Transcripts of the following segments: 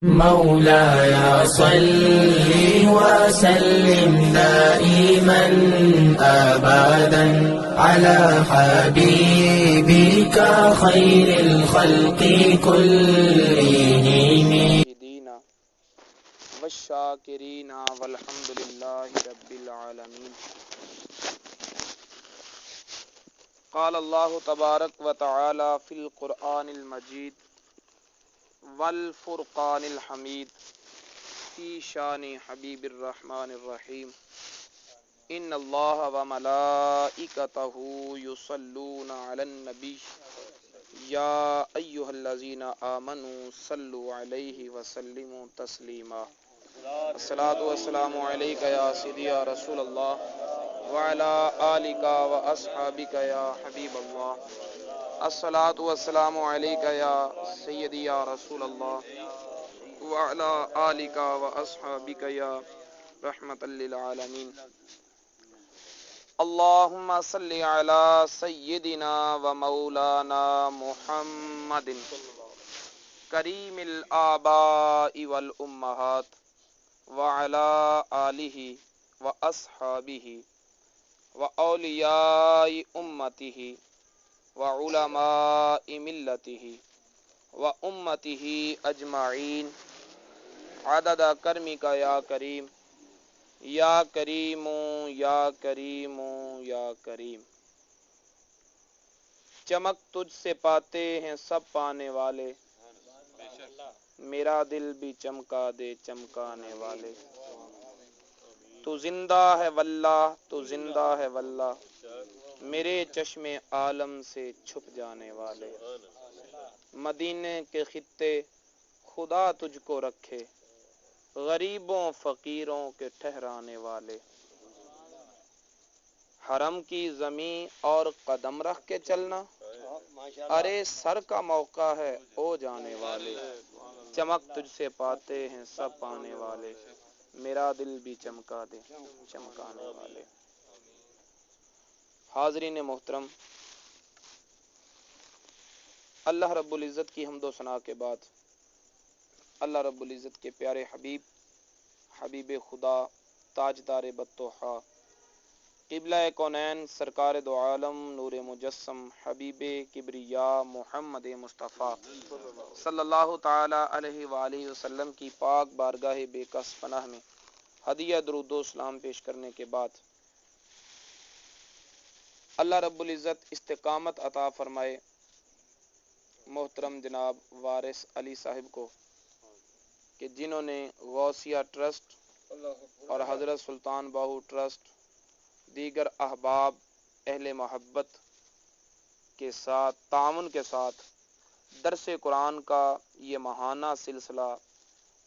مولاي صل وسلم دائما أبدا على حبيبك خير الخلق كلهم والشاکرین والحمد للہ رب العالمین۔ قال اللہ تبارک و تعالی فی القرآن المجید والفرقان الحمید فی شان حبیب الرحمن الرحیم۔ ان اللہ و ملائکتہ یصلون علی النبی یا ایہا الذین آمنوا صلوا علیہ وسلموا تسلیما۔ الصلاۃ والسلام علیک یا سیدی یا رسول اللہ وعلی آلک و اصحابک یا حبیب اللہ۔ الصلاۃ والسلام علیک یا سیدی یا رسول اللہ وعلی آلک و اصحابک یا رحمۃ للعالمین۔ اللہم صلی علی سیدنا و مولانا محمد کریم الآباء والامہات وعلى آلہ واصحابہ واولیاء امتہ وعلماء ملتہ وامتہ اجمعین عدد کرمک یا کریم یا کریم یا کریم یا کریم۔ چمک تجھ سے پاتے ہیں سب پانے والے، میرا دل بھی چمکا دے چمکانے والے۔ تو زندہ ہے واللہ تو زندہ ہے واللہ، میرے چشم عالم سے چھپ جانے والے۔ مدینے کے خطے خدا تجھ کو رکھے، غریبوں فقیروں کے ٹھہرانے والے۔ حرم کی زمیں اور قدم رکھ کے چلنا، ارے سر کا موقع ہے او جانے والے۔ چمک تجھ سے پاتے ہیں سب پانے والے، میرا دل بھی چمکا دے چمکانے والے۔ حاضرین محترم، اللہ رب العزت کی حمد و ثنا کے بعد اللہ رب العزت کے پیارے حبیب خدا تاجدار بطحا قبلہ کونین سرکار دو عالم نور مجسم حبیب کبریا محمد مصطفیٰ صلی اللہ تعالی علیہ وآلہ وسلم کی پاک بارگاہ بے کس پناہ میں ہدیہ درود و سلام پیش کرنے کے بعد اللہ رب العزت استقامت عطا فرمائے محترم جناب وارث علی صاحب کو، کہ جنہوں نے غوثیہ ٹرسٹ اور حضرت سلطان باہو ٹرسٹ دیگر احباب اہل محبت کے ساتھ تعاون کے ساتھ درس قرآن کا یہ ماہانہ سلسلہ،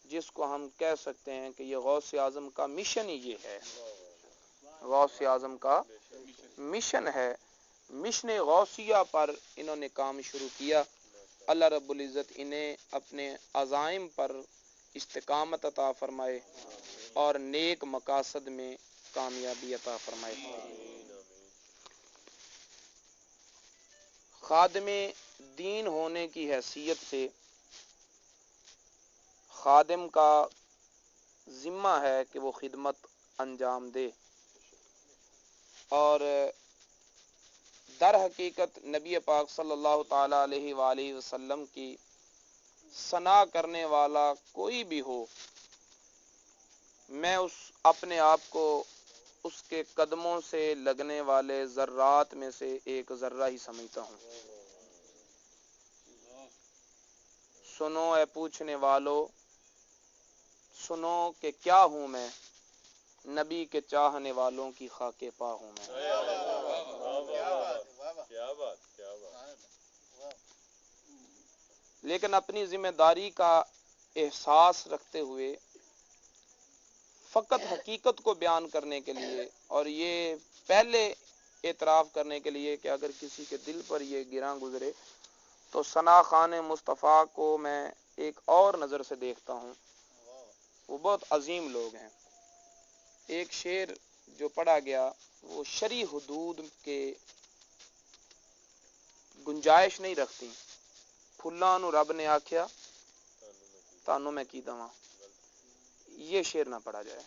جس کو ہم کہہ سکتے ہیں کہ یہ غوث اعظم کا مشن ہی یہ ہے، غوث اعظم کا مشن ہے، مشن غوثیہ پر انہوں نے کام شروع کیا۔ اللہ رب العزت انہیں اپنے عزائم پر استقامت عطا فرمائے اور نیک مقاصد میں کامیابی عطا فرمائے۔ خادم دین ہونے کی حیثیت سے خادم کا ذمہ ہے کہ وہ خدمت انجام دے، اور در حقیقت نبی پاک صلی اللہ تعالی علیہ وآلہ وسلم کی ثنا کرنے والا کوئی بھی ہو، میں اپنے آپ کو اس کے قدموں سے لگنے والے ذرات میں سے ایک ذرہ ہی سمجھتا ہوں۔ سنو اے پوچھنے والو، سنو کہ کیا ہوں میں، نبی کے چاہنے والوں کی خاک پا ہوں میں۔ لیکن اپنی ذمہ داری کا احساس رکھتے ہوئے فقط حقیقت کو بیان کرنے کے لیے، اور یہ پہلے اعتراف کرنے کے لیے کہ اگر کسی کے دل پر یہ گراں گزرے تو ثنا خان مصطفیٰ کو میں ایک اور نظر سے دیکھتا ہوں، وہ بہت عظیم لوگ ہیں۔ ایک شعر جو پڑھا گیا وہ شرعی حدود کے گنجائش نہیں رکھتی۔ پھلاں نو رب نے آکھیا تانوں میں کی دواں، یہ شعر نہ پڑھا جائے،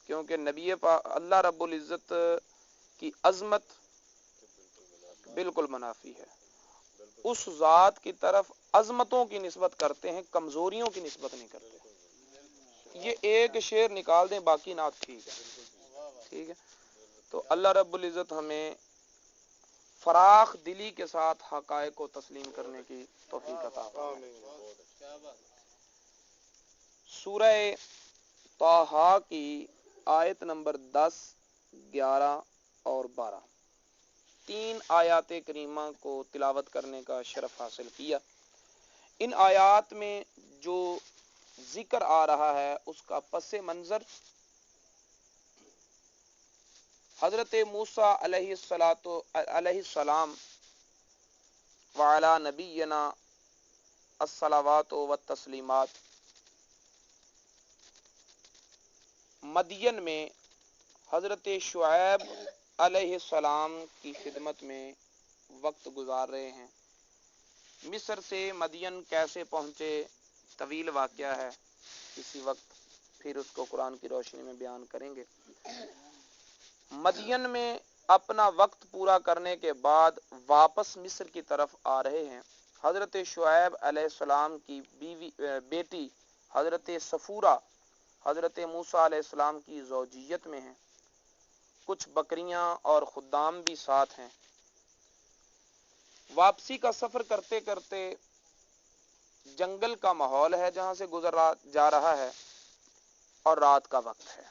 کیونکہ نبی اللہ رب العزت کی عظمت بالکل منافی ہے. اس ذات کی طرف عظمتوں کی نسبت کرتے ہیں، کمزوریوں کی نسبت نہیں کرتے. یہ ایک شعر نکال دیں، باقی نعت ٹھیک ہے، ٹھیک ہے. تو اللہ رب العزت ہمیں فراخ دلی کے ساتھ حقائق کو تسلیم کرنے کی توفیق عطا فرمائے. سورہ طٰہٰ کی آیت نمبر 10، 11 اور 12، 3 آیات کریمہ کو تلاوت کرنے کا شرف حاصل کیا. ان آیات میں جو ذکر آ رہا ہے اس کا پس منظر حضرت موسیٰ علیہ السلام وعلی نبینا الصلوات والتسلیمات مدین میں حضرت شعیب علیہ السلام کی خدمت میں وقت گزار رہے ہیں. مصر سے مدین کیسے پہنچے طویل واقعہ ہے، کسی وقت پھر اس کو قرآن کی روشنی میں بیان کریں گے. مدین میں اپنا وقت پورا کرنے کے بعد واپس مصر کی طرف آ رہے ہیں. حضرت شعیب علیہ السلام کی بیٹی حضرت صفورہ حضرت موسیٰ علیہ السلام کی زوجیت میں ہیں. کچھ بکریاں اور خدام بھی ساتھ ہیں. واپسی کا سفر کرتے کرتے جنگل کا ماحول ہے جہاں سے گزر جا رہا ہے، اور رات کا وقت ہے.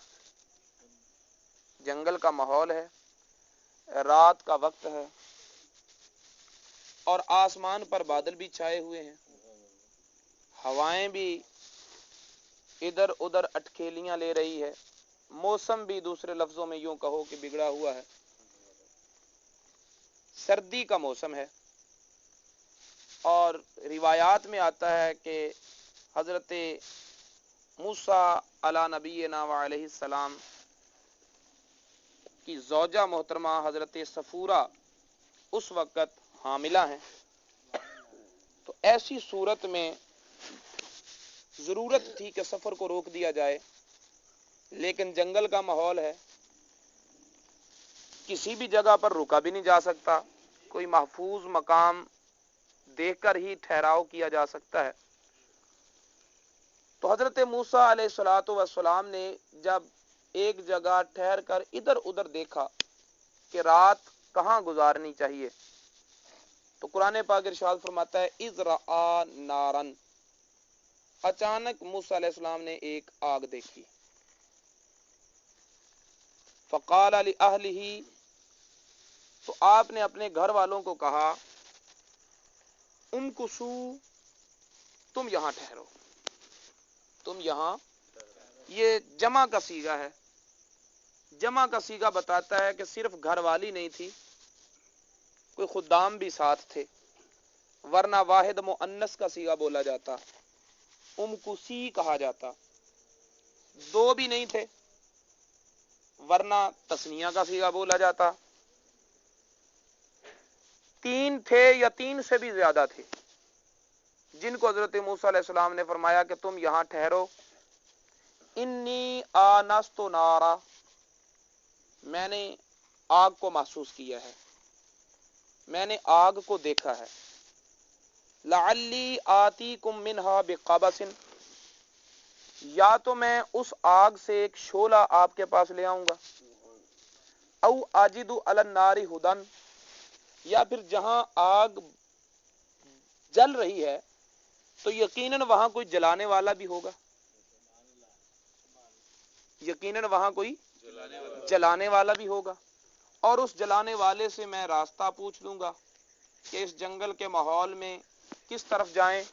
جنگل کا ماحول ہے، رات کا وقت ہے، اور آسمان پر بادل بھی چھائے ہوئے ہیں. ہوائیں بھی ادھر ادھر اٹکھیلیاں لے رہی ہے. موسم بھی دوسرے لفظوں میں یوں کہو کہ بگڑا ہوا ہے. سردی کا موسم ہے، اور روایات میں آتا ہے کہ حضرت موسیٰ علی نبینا وعلیہ السلام کی زوجہ محترمہ حضرت صفورہ اس وقت حاملہ ہیں. تو ایسی صورت میں ضرورت تھی کہ سفر کو روک دیا جائے، لیکن جنگل کا ماحول ہے، کسی بھی جگہ پر رکا بھی نہیں جا سکتا. کوئی محفوظ مقام دیکھ کر ہی ٹھہراؤ کیا جا سکتا ہے. تو حضرت موسیٰ علیہ السلام نے جب ایک جگہ ٹھہر کر ادھر ادھر دیکھا کہ رات کہاں گزارنی چاہیے، تو قرآن پاک ارشاد فرماتا ہے اذ رآ نارن، اچانک موسیٰ علیہ السلام نے ایک آگ دیکھی. فقال لأہلہ، تو آپ نے اپنے گھر والوں کو کہا امکثو، تم یہاں ٹھہرو، تم یہاں. یہ جمع کا صیغہ ہے. جمع کا صیغہ بتاتا ہے کہ صرف گھر والی نہیں تھی، کوئی خدام بھی ساتھ تھے، ورنہ واحد مؤنث کا صیغہ بولا جاتا، امکسی کہا جاتا. دو بھی نہیں تھے، ورنہ تثنیہ کا صیغہ بولا جاتا. تین تھے یا تین سے بھی زیادہ تھے، جن کو حضرت موسیٰ علیہ السلام نے فرمایا کہ تم یہاں ٹھہرو. انی آنست نارا، میں نے آگ کو محسوس کیا ہے، میں نے آگ کو دیکھا ہے. لعلی آتیکم منہا بقبس، یا تو میں اس آگ سے ایک شعلہ آپ کے پاس لے آؤں گا. او اجد علی النار ہدی، یا پھر جہاں آگ جل رہی ہے تو یقیناً وہاں کوئی جلانے والا بھی ہوگا، یقیناً وہاں کوئی جلانے والا بھی ہوگا، اور اس جلانے والے سے میں راستہ پوچھ لوں گا کہ اس جنگل کے ماحول میں کس طرف جائیں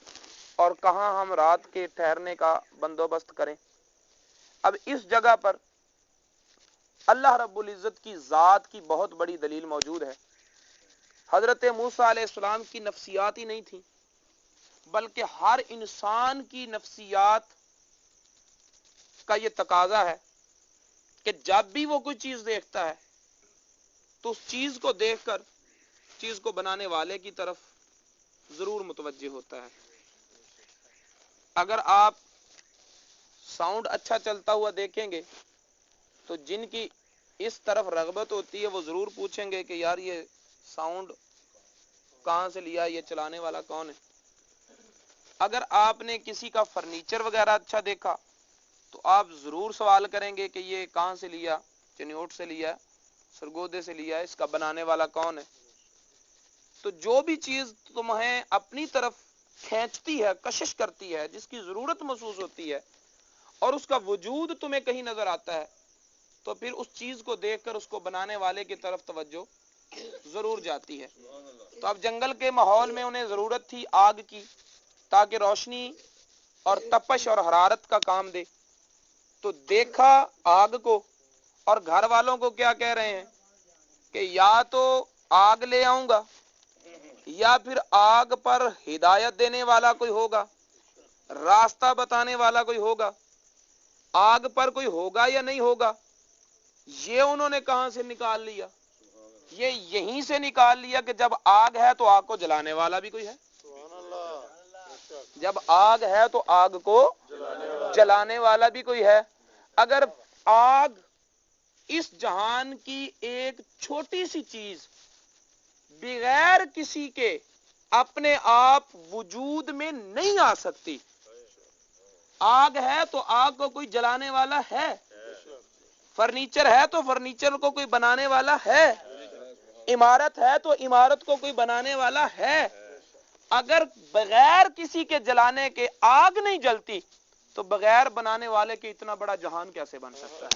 اور کہاں ہم رات کے ٹھہرنے کا بندوبست کریں. اب اس جگہ پر اللہ رب العزت کی ذات کی بہت بڑی دلیل موجود ہے. حضرت موسیٰ علیہ السلام کی نفسیات ہی نہیں تھی، بلکہ ہر انسان کی نفسیات کا یہ تقاضا ہے کہ جب بھی وہ کوئی چیز دیکھتا ہے تو اس چیز کو دیکھ کر چیز کو بنانے والے کی طرف ضرور متوجہ ہوتا ہے. اگر آپ ساؤنڈ اچھا چلتا ہوا دیکھیں گے تو جن کی اس طرف رغبت ہوتی ہے وہ ضرور پوچھیں گے کہ یار یہ ساؤنڈ کہاں سے لیا، یہ چلانے والا کون ہے۔ اگر آپ نے کسی کا فرنیچر وغیرہ اچھا دیکھا تو آپ ضرور سوال کریں گے کہ یہ کہاں سے لیا، چنیوٹ سے لیا، سرگودے سے لیا، اس کا بنانے والا کون ہے۔ تو جو بھی چیز تمہیں اپنی طرف کھینچتی ہے، کشش کرتی ہے، جس کی ضرورت محسوس ہوتی ہے اور اس کا وجود تمہیں کہیں نظر آتا ہے، تو پھر اس چیز کو دیکھ کر اس کو بنانے والے کی طرف توجہ ضرور جاتی ہے۔ تو اب جنگل کے ماحول میں انہیں ضرورت تھی آگ کی تاکہ روشنی اور تپش اور حرارت کا کام دے، تو دیکھا آگ کو، اور گھر والوں کو کیا کہہ رہے ہیں کہ یا تو آگ لے آؤں گا یا پھر آگ پر ہدایت دینے والا کوئی ہوگا، راستہ بتانے والا کوئی ہوگا، آگ پر کوئی ہوگا یا نہیں ہوگا۔ یہ انہوں نے کہاں سے نکال لیا؟ یہ یہیں سے نکال لیا کہ جب آگ ہے تو آگ کو جلانے والا بھی کوئی ہے، جب آگ ہے تو آگ کو جلانے والا بھی کوئی ہے۔ اگر آگ اس جہان کی ایک چھوٹی سی چیز بغیر کسی کے اپنے آپ وجود میں نہیں آ سکتی، آگ ہے تو آگ کو کوئی جلانے والا ہے، فرنیچر ہے تو فرنیچر کو کوئی بنانے والا ہے، عمارت ہے تو عمارت کو کوئی بنانے والا ہے۔ اگر بغیر کسی کے جلانے کے آگ نہیں جلتی تو بغیر بنانے والے کے اتنا بڑا جہان کیسے بن سکتا ہے؟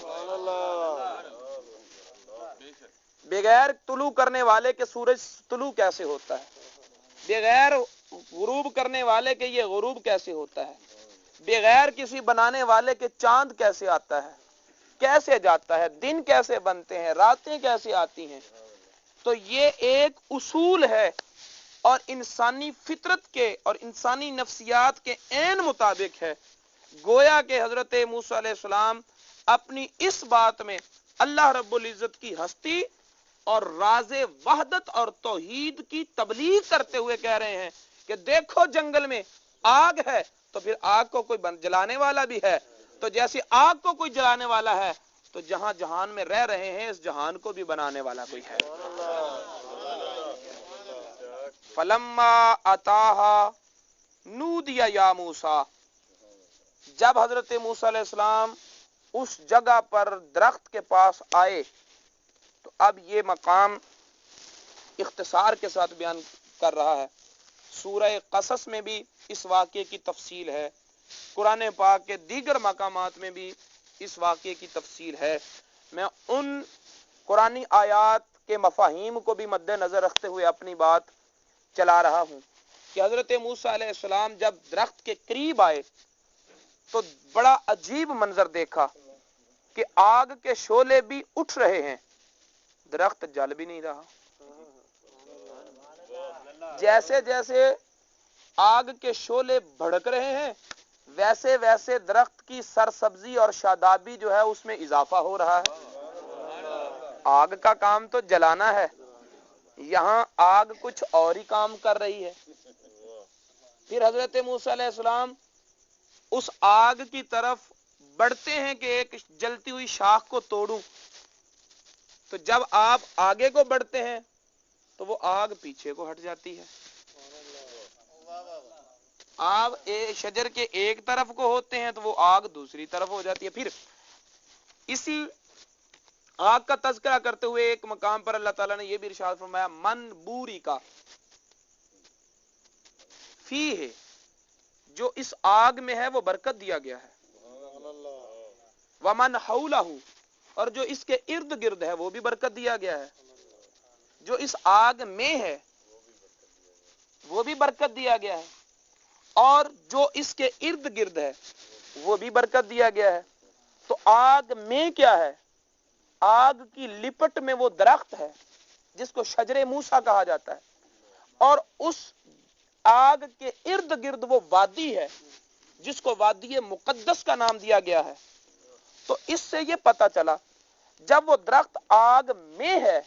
بغیر طلوع کرنے والے کے سورج طلوع کیسے ہوتا ہے؟ بغیر غروب کرنے والے کے یہ غروب کیسے ہوتا ہے؟ بغیر کسی بنانے والے کے چاند کیسے آتا ہے، کیسے جاتا ہے، دن کیسے بنتے ہیں، راتیں کیسے آتی ہیں؟ تو یہ ایک اصول ہے اور انسانی فطرت کے اور انسانی نفسیات کے عین مطابق ہے۔ گویا کہ حضرت موسیٰ علیہ السلام اپنی اس بات میں اللہ رب العزت کی ہستی اور راز وحدت اور توحید کی تبلیغ کرتے ہوئے کہہ رہے ہیں کہ دیکھو جنگل میں آگ ہے تو پھر آگ کو کوئی جلانے والا بھی ہے، تو جیسے آگ کو کوئی جلانے والا ہے تو جہاں جہان میں رہ رہے ہیں اس جہان کو بھی بنانے والا کوئی ہے۔ فلما اتاہا نودی یا موسیٰ، جب حضرت موسیٰ علیہ السلام اس جگہ پر درخت کے پاس آئے تو اب یہ مقام اختصار کے ساتھ بیان کر رہا ہے۔ سورہ قصص میں بھی اس واقعے کی تفصیل ہے، قرآن پاک کے دیگر مقامات میں بھی اس واقعے کی تفصیل ہے۔ میں ان قرآنی آیات کے مفاہیم کو بھی مد نظر رکھتے ہوئے اپنی بات چلا رہا ہوں کہ حضرت موسیٰ علیہ السلام جب درخت کے قریب آئے تو بڑا عجیب منظر دیکھا کہ آگ کے شعلے بھی اٹھ رہے ہیں، درخت جل بھی نہیں رہا۔ جیسے جیسے آگ کے شعلے بھڑک رہے ہیں ویسے ویسے درخت کی سرسبزی اور شادابی جو ہے اس میں اضافہ ہو رہا ہے۔ آگ کا کام تو جلانا ہے، یہاں آگ کچھ اور ہی کام کر رہی ہے۔ پھر حضرت موسیٰ علیہ السلام اس آگ کی طرف بڑھتے ہیں کہ ایک جلتی ہوئی شاخ کو توڑوں، تو جب آپ آگے کو بڑھتے ہیں تو وہ آگ پیچھے کو ہٹ جاتی ہے۔ آپ شجر کے ایک طرف کو ہوتے ہیں تو وہ آگ دوسری طرف ہو جاتی ہے۔ پھر اسی آگ کا تذکرہ کرتے ہوئے ایک مقام پر اللہ تعالیٰ نے یہ بھی ارشاد فرمایا من بوری کا فی ہے، جو اس آگ میں ہے وہ برکت دیا گیا ہے، ومن حولہ، اور جو اس کے ارد گرد ہے وہ بھی برکت دیا گیا ہے، جو اس آگ میں ہے وہ بھی برکت دیا گیا ہے، اور جو اس کے ارد گرد ہے وہ بھی برکت دیا گیا ہے۔ تو آگ میں کیا ہے؟ آگ کی لپٹ میں وہ درخت ہے جس کو شجر موسیٰ کہا جاتا ہے، اور اس آگ کے ارد گرد وہ وادی ہے جس کو وادی مقدس کا نام دیا گیا ہے۔ تو اس سے یہ پتا چلا جب وہ درخت آگ میں ہے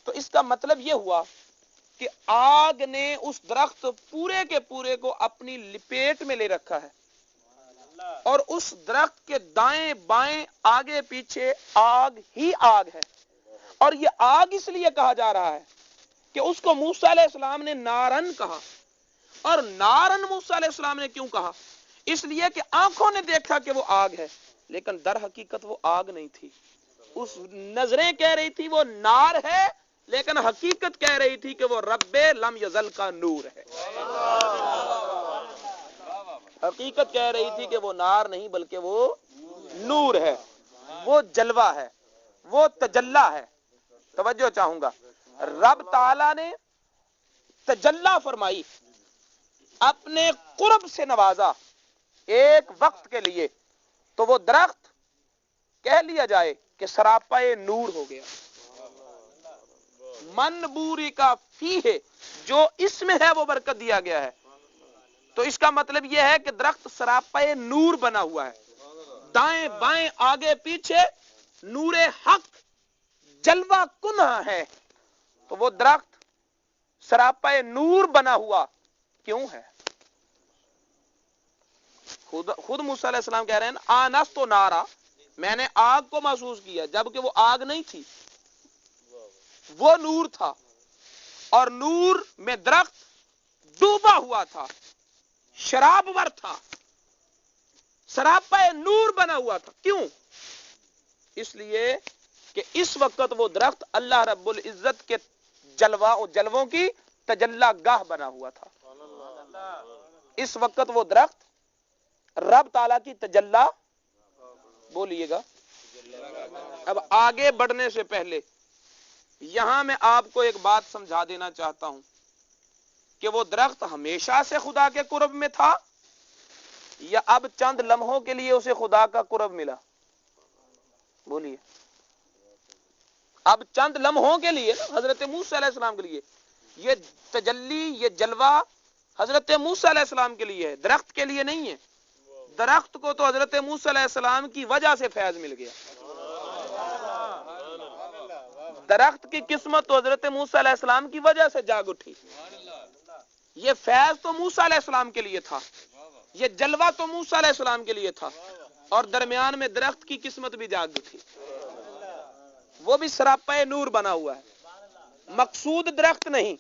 تو اس کا مطلب یہ ہوا کہ آگ نے اس درخت پورے کے پورے کو اپنی لپیٹ میں لے رکھا ہے، اور اس درخت کے دائیں بائیں آگے پیچھے آگ ہی آگ ہے. اور یہ آگ اس لیے کہا جا رہا ہے کہ اس کو موسیٰ علیہ السلام نے نارن کہا. اور نارن موسیٰ علیہ السلام نے کیوں کہا؟ اس لیے کہ آنکھوں نے دیکھا کہ وہ آگ ہے، لیکن در حقیقت وہ آگ نہیں تھی. اس نظریں کہہ رہی تھی وہ نار ہے، لیکن حقیقت کہہ رہی تھی کہ وہ رب لم یزل کا نور ہے. حقیقت کہہ رہی تھی کہ وہ نار نہیں بلکہ وہ نور ہے، وہ جلوہ ہے، وہ تجلی ہے. توجہ چاہوں گا، رب تعالی نے تجلی فرمائی، اپنے قرب سے نوازا ایک وقت کے لیے، تو وہ درخت کہہ لیا جائے کہ سراپائے نور ہو گیا. من بوری کا فی ہے، جو اس میں ہے وہ برکت دیا گیا ہے. تو اس کا مطلب یہ ہے کہ درخت سراپائے نور بنا ہوا ہے، دائیں بائیں آگے پیچھے نور حق جلوہ کنہ ہے. تو وہ درخت سراپائے نور بنا ہوا کیوں ہے؟ خود موسیٰ علیہ السلام کہہ رہے ہیں آنس تو نارا، میں نے آگ کو محسوس کیا، جبکہ وہ آگ نہیں تھی، وہ نور تھا. اور نور میں درخت ڈوبا ہوا تھا، شراب ور تھا، سراپا نور بنا ہوا تھا. کیوں؟ اس لیے کہ اس وقت وہ درخت اللہ رب العزت کے جلووں کی تجلی گاہ بنا ہوا تھا. اس وقت وہ درخت رب تعالیٰ کی تجلی، بولیے گا. اب آگے بڑھنے سے پہلے یہاں میں آپ کو ایک بات سمجھا دینا چاہتا ہوں کہ وہ درخت ہمیشہ سے خدا کے قرب میں تھا یا اب چند لمحوں کے لیے اسے خدا کا قرب ملا؟ بولیے. اب چند لمحوں کے لیے حضرت موسیٰ علیہ السلام کے لیے یہ تجلی، یہ جلوہ حضرت موسیٰ علیہ السلام کے لیے ہے، درخت کے لیے نہیں ہے. درخت کو تو حضرت موسیٰ علیہ السلام کی وجہ سے فیض مل گیا. درخت کی قسمت تو حضرت موسیٰ علیہ السلام کی وجہ سے جاگ اٹھی. یہ فیض تو موسیٰ علیہ السلام کے لیے تھا، یہ جلوہ تو موسیٰ علیہ السلام کے لیے تھا، اور درمیان میں درخت کی قسمت بھی جاگ اٹھی، وہ بھی سراپائے نور بنا ہوا ہے. مقصود درخت نہیں،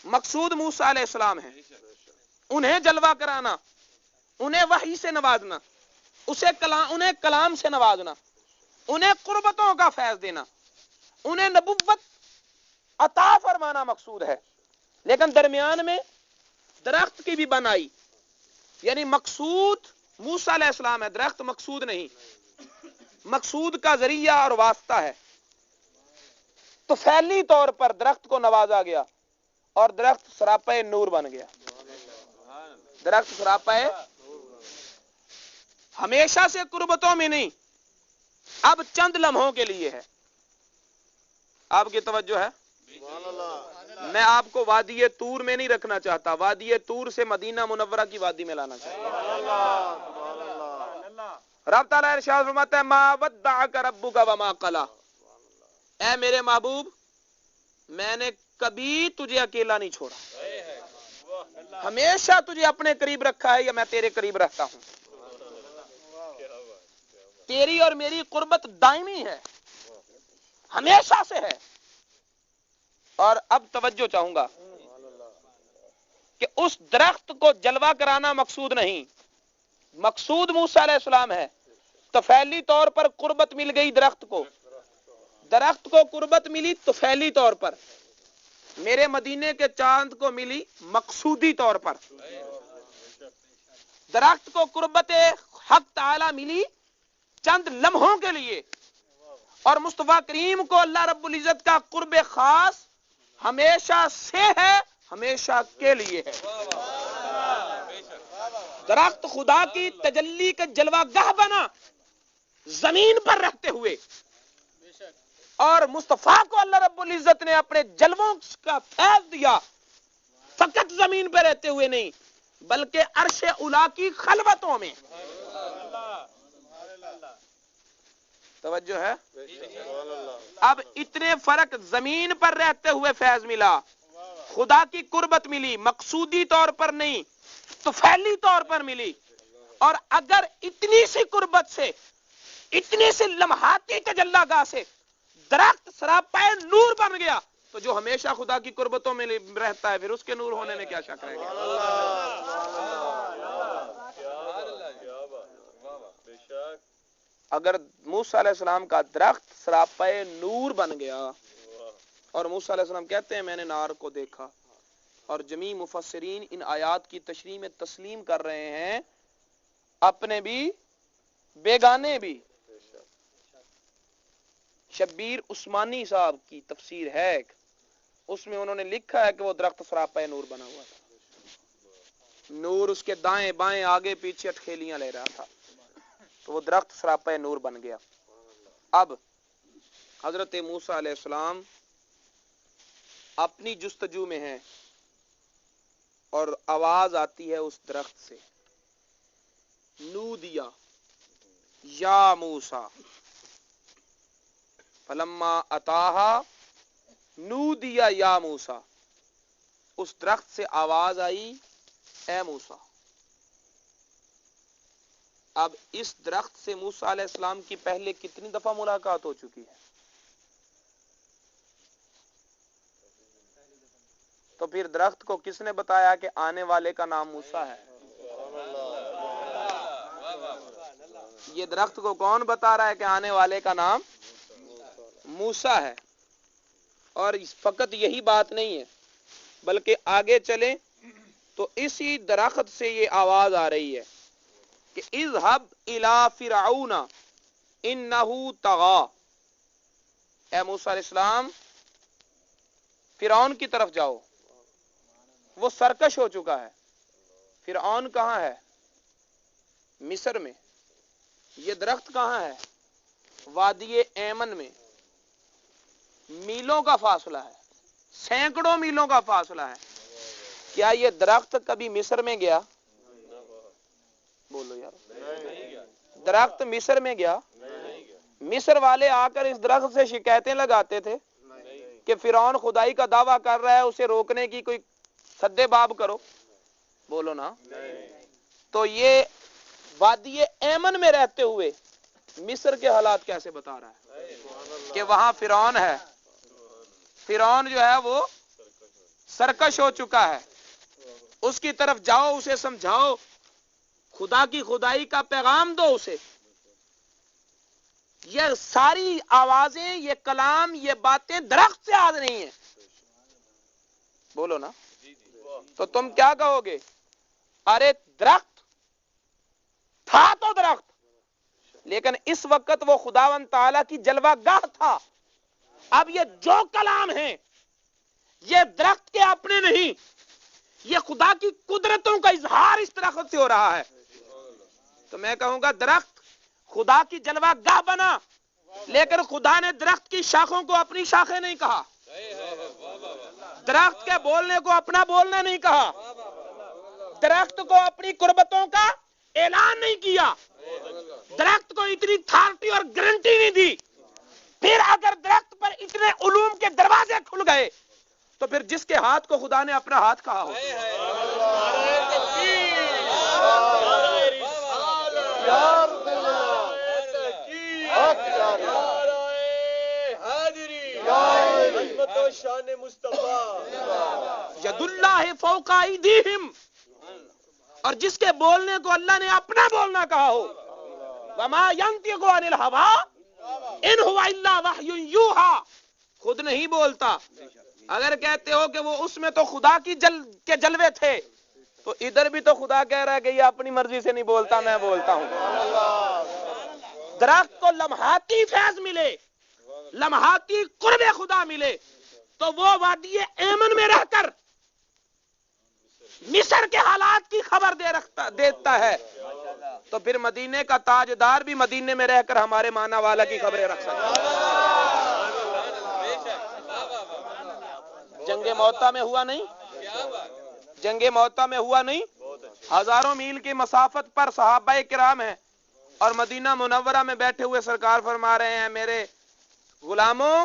مقصود موسیٰ علیہ السلام ہے. انہیں جلوہ کرانا، انہیں وحی سے نوازنا، انہیں کلام سے نوازنا، انہیں قربتوں کا فیض دینا، انہیں نبوت عطا فرمانا مقصود ہے. لیکن درمیان میں درخت کی بھی بنائی، یعنی مقصود موسیٰ علیہ السلام ہے، درخت مقصود نہیں، مقصود کا ذریعہ اور واسطہ ہے. تو فعلی طور پر درخت کو نوازا گیا اور درخت سراپائے نور بن گیا. درخت سراپائے ہمیشہ سے قربتوں میں نہیں، اب چند لمحوں کے لیے ہے. آپ کی توجہ ہے؟ میں آپ کو وادی طور میں نہیں رکھنا چاہتا، وادی طور سے مدینہ منورہ کی وادی میں لانا چاہتا. رب تعالیٰ ارشاد فرماتا ہے ما ودعک ربک وما قلی، اے میرے محبوب میں نے کبھی تجھے اکیلا نہیں چھوڑا، ہمیشہ تجھے اپنے قریب رکھا ہے، یا میں تیرے قریب رہتا ہوں. تیری اور میری قربت دائمی ہے، ہمیشہ سے ہے. اور اب توجہ چاہوں گا کہ اس درخت کو جلوہ کرانا مقصود نہیں، مقصود موسیٰ علیہ السلام ہے. تو فعلی طور پر قربت مل گئی درخت کو، درخت کو قربت ملی تو فعلی طور پر، میرے مدینے کے چاند کو ملی مقصودی طور پر. درخت کو قربت حق تعالی ملی چند لمحوں کے لیے، اور مصطفیٰ کریم کو اللہ رب العزت کا قرب خاص ہمیشہ سے ہے، ہمیشہ کے لیے ہے. درخت خدا کی تجلی کا جلوہ گاہ بنا زمین پر رہتے ہوئے، اور مصطفیٰ کو اللہ رب العزت نے اپنے جلووں کا فیض دیا، فقط زمین پہ رہتے ہوئے نہیں بلکہ عرش اولا کی خلوتوں میں. توجہ ہے؟ اب اتنے فرق، زمین پر رہتے ہوئے فیض ملا، خدا کی قربت ملی، مقصودی طور پر نہیں تو فعلی طور پر ملی. اور اگر اتنی سی قربت سے، اتنی سی لمحاتی تجلی گاہ سے درخت سراپائے نور بن گیا تو جو ہمیشہ خدا کی قربتوں میں رہتا ہے پھر اس کے نور ہونے میں کیا شک رہ گیا؟ اگر موسیٰ علیہ السلام کا درخت سراپائے نور بن گیا، اور موسیٰ علیہ السلام کہتے ہیں میں نے نار کو دیکھا، اور جمیع مفسرین ان آیات کی تشریح میں تسلیم کر رہے ہیں، اپنے بھی بیگانے بھی۔ شبیر عثمانی صاحب کی تفسیر ہے ایک، اس میں انہوں نے لکھا ہے کہ وہ درخت سراپائے نور بنا ہوا تھا، نور اس کے دائیں بائیں آگے پیچھے اٹھیلیاں لے رہا تھا، تو وہ درخت سراپائے نور بن گیا۔ اب حضرت موسیٰ علیہ السلام اپنی جستجو میں ہیں اور آواز آتی ہے اس درخت سے، نودیا یا موسیٰ فلما اتاہا نودیا یا موسیٰ، اس درخت سے آواز آئی اے موسیٰ۔ اب اس درخت سے موسیٰ علیہ السلام کی پہلے کتنی دفعہ ملاقات ہو چکی ہے؟ تو پھر درخت کو کس نے بتایا کہ آنے والے کا نام موسیٰ ہے؟ یہ درخت کو کون بتا رہا ہے کہ آنے والے کا نام موسیٰ ہے؟ اور فقط یہی بات نہیں ہے بلکہ آگے چلیں تو اسی درخت سے یہ آواز آ رہی ہے کہ اذهب الى فرعون انه طغى، اے موسیٰ علیہ السلام فرعون کی طرف جاؤ، وہ سرکش ہو چکا ہے۔ فرعون کہاں ہے؟ مصر میں۔ یہ درخت کہاں ہے؟ وادی ایمن میں۔ میلوں کا فاصلہ ہے، سینکڑوں میلوں کا فاصلہ ہے۔ کیا یہ درخت کبھی مصر میں گیا؟ بولو یار، درخت مصر میں گیا؟ مصر والے آ کر اس درخت سے شکایتیں لگاتے تھے کہ فرعون خدائی کا دعویٰ کر رہا ہے، اسے روکنے کی کوئی سدے باب کرو؟ بولو نا۔ تو یہ وادی ایمن میں رہتے ہوئے مصر کے حالات کیسے بتا رہا ہے کہ وہاں فرعون ہے؟ فرعون جو ہے وہ سرکش ہو چکا ہے، اس کی طرف جاؤ، اسے سمجھاؤ، خدا کی خدائی کا پیغام دو اسے۔ یہ ساری آوازیں، یہ کلام، یہ باتیں درخت سے آ رہی ہیں۔ بولو نا۔ تو تم کیا کہو گے؟ ارے درخت تھا تو درخت، لیکن اس وقت وہ خداوند تعالیٰ کی جلوہ گاہ تھا۔ اب یہ جو کلام ہیں یہ درخت کے اپنے نہیں، یہ خدا کی قدرتوں کا اظہار اس درخت سے ہو رہا ہے۔ تو میں کہوں گا درخت خدا کی جلوہ گاہ بنا، لیکن خدا نے درخت کی شاخوں کو اپنی شاخیں نہیں کہا، درخت کے بولنے کو اپنا بولنا نہیں کہا، درخت کو اپنی قربتوں کا اعلان نہیں کیا، درخت کو اتنی اتھارٹی اور گارنٹی نہیں دی۔ پھر اگر درخت پر اتنے علوم کے دروازے کھل گئے تو پھر جس کے ہاتھ کو خدا نے اپنا ہاتھ کہا ہو۔ ید اللہ فوق ایدیہم، اور جس کے بولنے کو اللہ نے اپنا بولنا کہا ہو۔ وما ینطق عن الہوی ان ہوا الا وحی یوحی، خود نہیں بولتا۔ اگر کہتے ہو کہ وہ اس میں تو خدا کی کے جلوے تھے، تو ادھر بھی تو خدا کہہ رہا ہے کہ یہ اپنی مرضی سے نہیں بولتا، میں بولتا ہوں۔ درخت کو لمحاتی فیض ملے، لمحاتی قرب خدا ملے، تو وہ وادی ایمن میں رہ کر مصر کے حالات کی خبر دیتا ہے، تو پھر مدینے کا تاجدار بھی مدینے میں رہ کر ہمارے معنی والا کی خبریں رکھ سکتا ہے۔ جنگ موتا میں ہوا نہیں؟ جنگ موتا میں ہوا نہیں؟ ہزاروں میل کی مسافت پر صحابہ کرام ہیں اور مدینہ منورہ میں بیٹھے ہوئے سرکار فرما رہے ہیں میرے غلاموں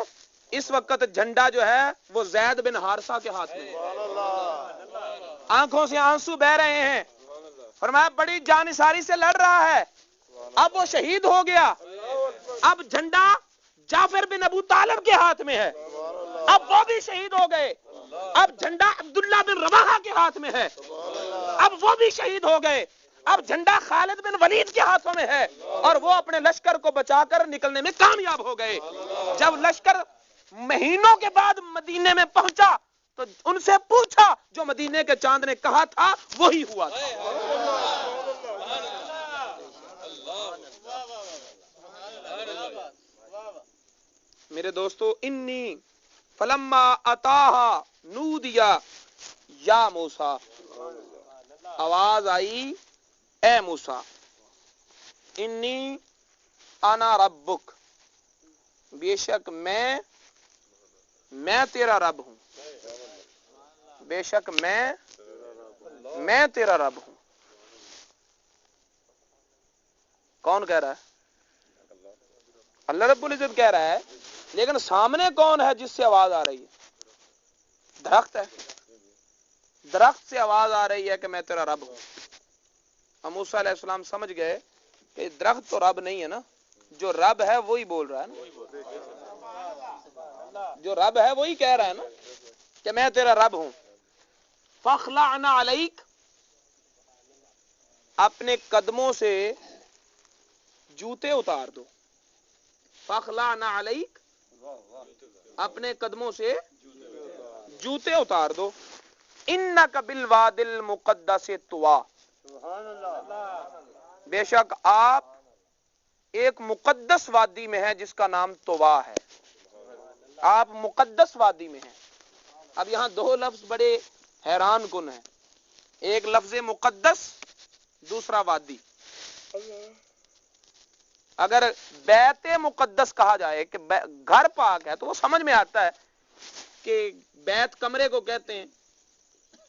اس وقت جھنڈا جو ہے وہ زید بن حارثہ کے ہاتھ میں ہے، آنکھوں سے آنسو بہ رہے ہیں۔ فرمایا بڑی جانثاری سے لڑ رہا ہے، اب وہ شہید ہو گیا، اب جھنڈا جعفر بن ابو طالب کے ہاتھ میں ہے، اب وہ بھی شہید ہو گئے، اب جھنڈا عبداللہ بن رواحہ کے ہاتھ میں ہے، اب وہ بھی شہید ہو گئے، اب جھنڈا خالد بن ولید کے ہاتھوں میں ہے، اور وہ اپنے لشکر کو بچا کر نکلنے میں کامیاب ہو گئے۔ جب لشکر مہینوں کے بعد مدینے میں پہنچا تو ان سے پوچھا، جو مدینے کے چاند نے کہا تھا وہی ہوا تھا۔ میرے دوستو، انی فلما اتاہا نودیا یا موسیٰ، آواز آئی اے موسیٰ، انی انا ربک، بے شک میں تیرا رب ہوں، بے شک میں تیرا رب ہوں۔ کون کہہ رہا ہے؟ اللہ رب العزت کہہ رہا ہے، لیکن سامنے کون ہے جس سے آواز آ رہی ہے؟ درخت ہے، درخت سے آواز آ رہی ہے کہ میں تیرا رب ہوں۔ موسیٰ علیہ السلام سمجھ گئے کہ درخت تو رب نہیں ہے نا، جو رب ہے وہی بول رہا ہے نا، جو رب ہے وہی کہہ رہا ہے نا کہ میں تیرا رب ہوں۔ فاخلعنا علیک، اپنے قدموں سے جوتے اتار دو۔ فاخلعنا علیک، اپنے قدموں سے جوتے اتار دو۔ انک بالوادی المقدس طویٰ، بے شک آپ ایک مقدس وادی میں ہیں جس کا نام طویٰ ہے۔ آپ مقدس وادی میں ہیں۔ اب یہاں دو لفظ بڑے حیران کن ہیں، ایک لفظ مقدس، دوسرا وادی۔ اگر بیت مقدس کہا جائے کہ گھر پاک ہے تو وہ سمجھ میں آتا ہے کہ بیت کمرے کو کہتے ہیں،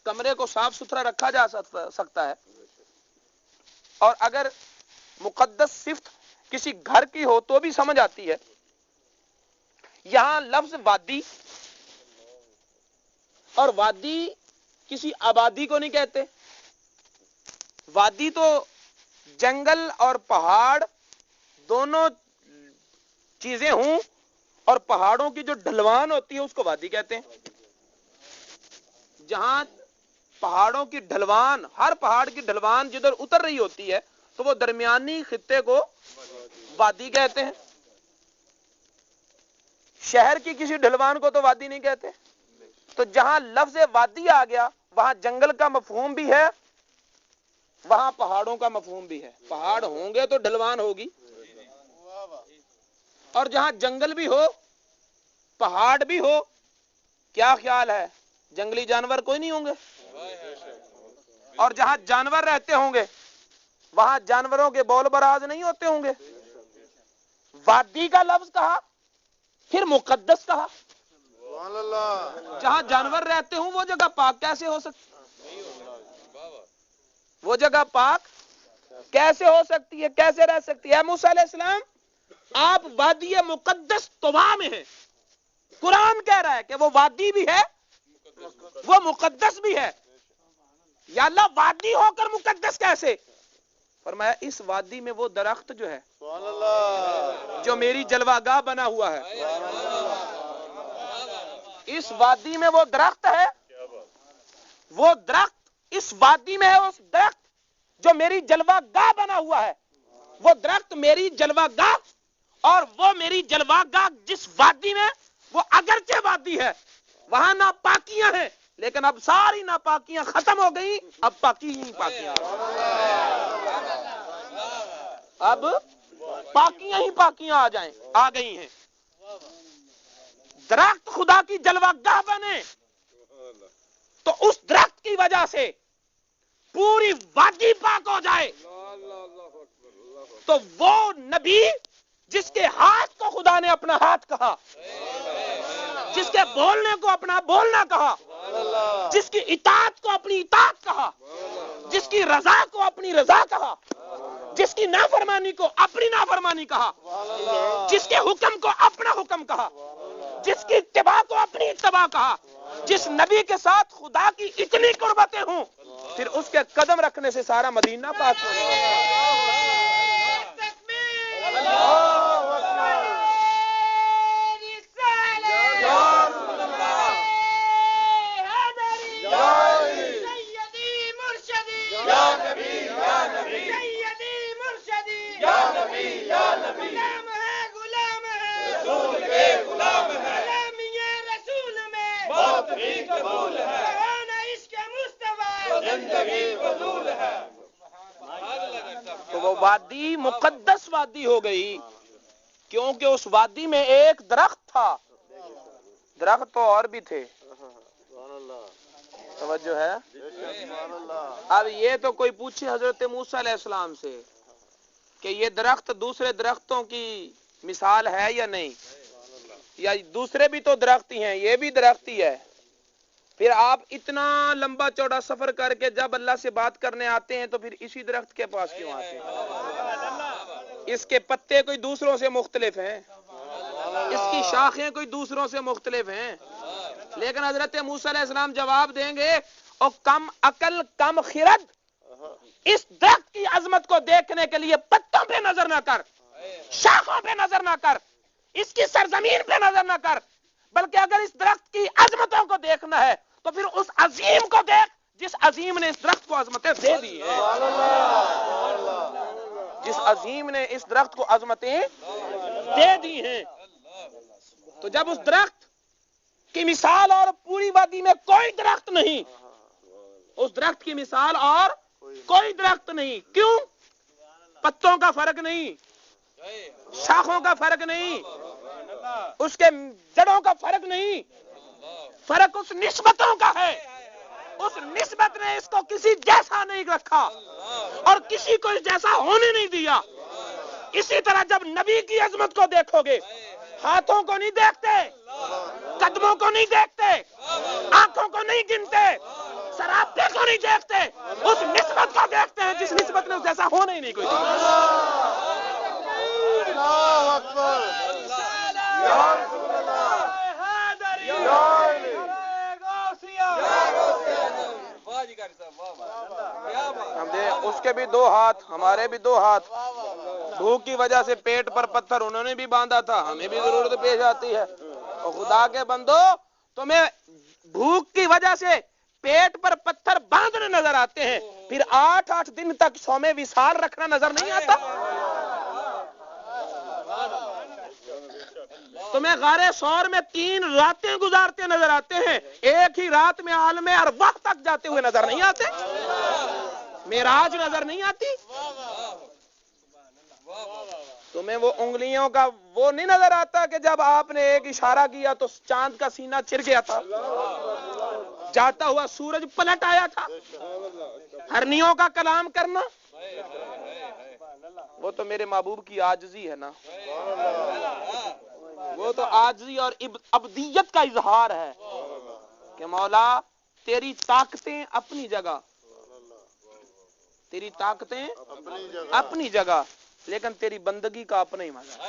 کمرے کو صاف ستھرا رکھا جا سکتا ہے، اور اگر مقدس صفت کسی گھر کی ہو تو بھی سمجھ آتی ہے۔ یہاں لفظ وادی، اور وادی کسی آبادی کو نہیں کہتے، وادی تو جنگل اور پہاڑ دونوں چیزیں ہوں، اور پہاڑوں کی جو ڈھلوان ہوتی ہے اس کو وادی کہتے ہیں۔ جہاں پہاڑوں کی ڈھلوان، ہر پہاڑ کی ڈھلوان جدھر اتر رہی ہوتی ہے تو وہ درمیانی خطے کو وادی کہتے ہیں۔ شہر کی کسی ڈھلوان کو تو وادی نہیں کہتے۔ تو جہاں لفظ وادی آ گیا وہاں جنگل کا مفہوم بھی ہے، وہاں پہاڑوں کا مفہوم بھی ہے۔ پہاڑ ہوں گے تو ڈھلوان ہوگی، اور جہاں جنگل بھی ہو پہاڑ بھی ہو، کیا خیال ہے جنگلی جانور کوئی نہیں ہوں گے؟ اور جہاں جانور رہتے ہوں گے وہاں جانوروں کے بول براز نہیں ہوتے ہوں گے؟ وادی کا لفظ کہا، پھر مقدس کہا۔ جہاں جانور رہتے ہوں وہ جگہ پاک کیسے ہو سکتی؟ وہ جگہ پاک کیسے ہو سکتی ہے، کیسے رہ سکتی ہے؟ موسیٰ علیہ السلام آپ وادی مقدس طویٰ میں ہیں۔ قرآن کہہ رہا ہے کہ وہ وادی بھی ہے، وہ مقدس بھی ہے۔ یا اللہ وادی ہو کر مقدس کیسے؟ فرمایا اس وادی میں وہ درخت جو ہے جو میری جلوہ گاہ بنا ہوا ہے، اس وادی میں وہ درخت ہے، وہ درخت اس وادی میں ہے، اس درخت جو میری جلوہ گاہ بنا ہوا ہے، وہ درخت میری جلوہ گاہ، اور وہ میری جلوہ گاہ جس وادی میں، وہ اگرچہ وادی ہے وہاں ناپاکیاں ہیں، لیکن اب ساری ناپاکیاں ختم ہو گئی، اب پاکی ہی پاکیاں، اب پاکیاں ہی پاکیاں آ گئی ہیں۔ درخت خدا کی جلوہ گاہ بنے تو اس درخت کی وجہ سے پوری وادی پاک ہو جائے، تو وہ نبی جس کے ہاتھ کو خدا نے اپنا ہاتھ کہا، جس کے بولنے کو اپنا بولنا کہا، جس کی اطاعت کو اپنی اطاعت کہا، جس کی رضا کو اپنی رضا کہا، جس کی نافرمانی کو اپنی نافرمانی کہا، جس کے حکم کو اپنا حکم کہا، جس کی اتباع کو اپنی اتباع کہا، جس نبی کے ساتھ خدا کی اتنی قربتیں ہوں پھر اس کے قدم رکھنے سے سارا مدینہ پاک ہو جائے. تو وہ وادی مقدس وادی ہو گئی کیونکہ اس وادی میں ایک درخت تھا. درخت تو اور بھی تھے, توجہ ہے. اب یہ تو کوئی پوچھے حضرت موسیٰ علیہ السلام سے کہ یہ درخت دوسرے درختوں کی مثال ہے یا نہیں, یا دوسرے بھی تو درخت ہی ہیں, یہ بھی درخت ہی ہے. پھر آپ اتنا لمبا چوڑا سفر کر کے جب اللہ سے بات کرنے آتے ہیں تو پھر اسی درخت کے پاس کیوں آتے ہیں؟ اس کے پتے کوئی دوسروں سے مختلف ہیں, اس کی شاخیں کوئی دوسروں سے مختلف ہیں. لیکن حضرت موسیٰ علیہ السلام جواب دیں گے, او کم عقل کم خرد, اس درخت کی عظمت کو دیکھنے کے لیے پتوں پہ نظر نہ کر, شاخوں پہ نظر نہ کر, اس کی سرزمین پہ نظر نہ کر, بلکہ اگر اس درخت کی عظمتوں کو دیکھنا ہے تو پھر اس عظیم کو دیکھ جس عظیم نے اس درخت کو عظمتیں دے دی ہیں. جس عظیم نے اس درخت کو عظمتیں دے دی ہیں. تو جب اس درخت کی مثال اور پوری وادی میں کوئی درخت نہیں, اس درخت کی مثال اور کوئی درخت نہیں. کیوں؟ پتوں کا فرق نہیں, شاخوں کا فرق نہیں, اس کے جڑوں کا فرق نہیں, فرق اس نسبتوں کا ہے. اس نسبت نے اس کو کسی جیسا نہیں رکھا اور کسی کو جیسا ہونے نہیں دیا. اسی طرح جب نبی کی عظمت کو دیکھو گے, ہاتھوں کو نہیں دیکھتے, قدموں کو نہیں دیکھتے, آنکھوں کو نہیں گنتے, سراپے کو نہیں دیکھتے, اس نسبت کو دیکھتے ہیں جس نسبت نے جیسا ہونا ہی نہیں کوئی. اس کے بھی دو ہاتھ, ہمارے بھی دو ہاتھ. بھوک کی وجہ سے پیٹ پر پتھر انہوں نے بھی باندھا تھا, ہمیں بھی ضرورت پیش آتی ہے. اور خدا کے بندو, تمہیں بھوک کی وجہ سے پیٹ پر پتھر باندھنے نظر آتے ہیں, پھر 8 دن تک سومے وصال رکھنا نظر نہیں آتا. تمہیں غار ثور میں 3 راتیں گزارتے نظر آتے ہیں, ایک ہی رات میں عالم ارواح تک جاتے ہوئے نظر نہیں آتے. معراج نظر نہیں آتی. تمہیں وہ انگلیوں کا وہ نہیں نظر آتا کہ جب آپ نے ایک اشارہ کیا تو چاند کا سینہ چر گیا تھا, جاتا ہوا سورج پلٹ آیا تھا. ہرنیوں کا کلام کرنا وہ تو میرے محبوب کی عاجزی ہے نا, وہ تو عاجزی اور عبدیت کا اظہار ہے کہ مولا تیری طاقتیں اپنی جگہ, تیری طاقتیں اپنی جگہ, لیکن تیری بندگی کا اپنا ہی مزہ ہے,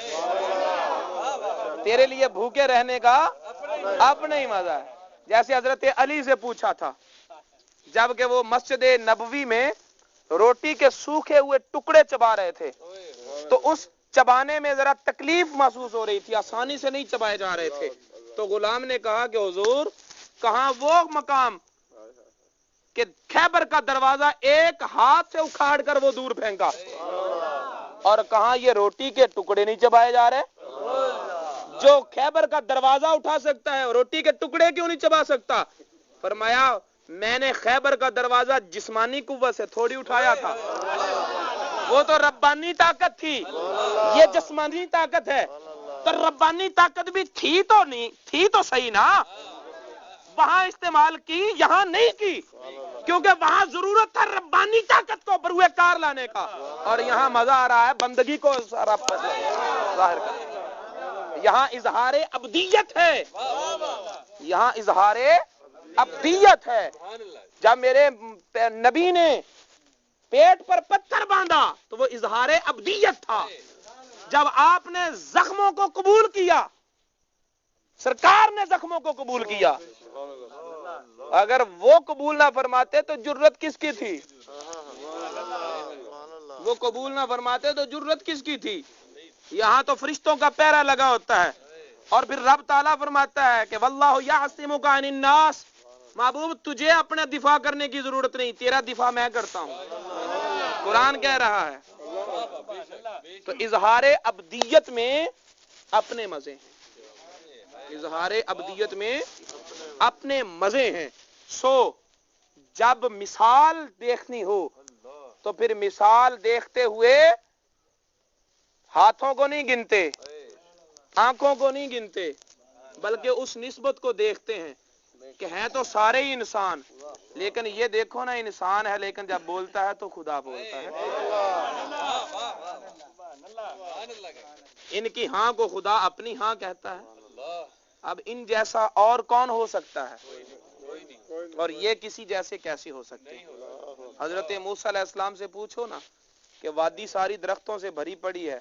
تیرے لیے بھوکے رہنے کا اپنا ہی مزہ ہے. جیسے حضرت علی سے پوچھا تھا جب کہ وہ مسجد نبوی میں روٹی کے سوکھے ہوئے ٹکڑے چبا رہے تھے, تو اس چبانے میں ذرا تکلیف محسوس ہو رہی تھی, آسانی سے نہیں چبائے جا رہے تھے. تو غلام نے کہا کہ حضور کہاں وہ مقام کہ خیبر کا دروازہ ایک ہاتھ سے اکھاڑ کر وہ دور پھینکا, اور کہاں یہ روٹی کے ٹکڑے نہیں چبائے جا رہے. جو خیبر کا دروازہ اٹھا سکتا ہے روٹی کے ٹکڑے کیوں نہیں چبا سکتا؟ فرمایا میں نے خیبر کا دروازہ جسمانی قوت سے تھوڑی اٹھایا تھا, وہ تو ربانی طاقت تھی, یہ جسمانی طاقت ہے. تو ربانی طاقت بھی تھی تو نہیں تھی تو صحیح نا, وہاں استعمال کی یہاں نہیں کی, کیونکہ وہاں ضرورت تھا ربانی طاقت کو بروئے کار لانے کا, اور یہاں مزہ آ رہا ہے بندگی کو ظاہر کرنے. یہاں اظہار عبدیت ہے, یہاں اظہار عبدیت ہے. جب میرے نبی نے پیٹ پر پتھر باندھا تو وہ اظہار عبدیت تھا. جب آپ نے زخموں کو قبول کیا, سرکار نے زخموں کو قبول کیا, اگر وہ قبول نہ فرماتے تو جرت کس کی تھی؟ وہ قبول نہ فرماتے تو جرت کس کی تھی؟ یہاں تو فرشتوں کا پہرا لگا ہوتا ہے، اور پھر رب تعالیٰ فرماتا ہے کہ واللہ یعصمک عن الناس، محبوب تجھے اپنا دفاع کرنے کی ضرورت نہیں، تیرا دفاع میں کرتا ہوں، قرآن کہہ رہا ہے۔ تو اظہار ابدیت میں اپنے مزے ہیں، اظہار ابدیت میں اپنے مزے ہیں۔ سو جب مثال دیکھنی ہو تو پھر مثال دیکھتے ہوئے ہاتھوں کو نہیں گنتے، آنکھوں کو نہیں گنتے، بلکہ اس نسبت کو دیکھتے ہیں کہ ہیں تو سارے ہی انسان، لیکن یہ دیکھو نا انسان ہے لیکن جب بولتا ہے تو خدا بولتا ہے۔ ان کی ہاں کو خدا اپنی ہاں کہتا ہے۔ اب ان جیسا اور کون ہو سکتا ہے؟ اور یہ کسی جیسے کیسے ہو سکتے ہیں؟ حضرت موسیٰ علیہ السلام سے پوچھو نا کہ وادی ساری درختوں سے بھری پڑی ہے،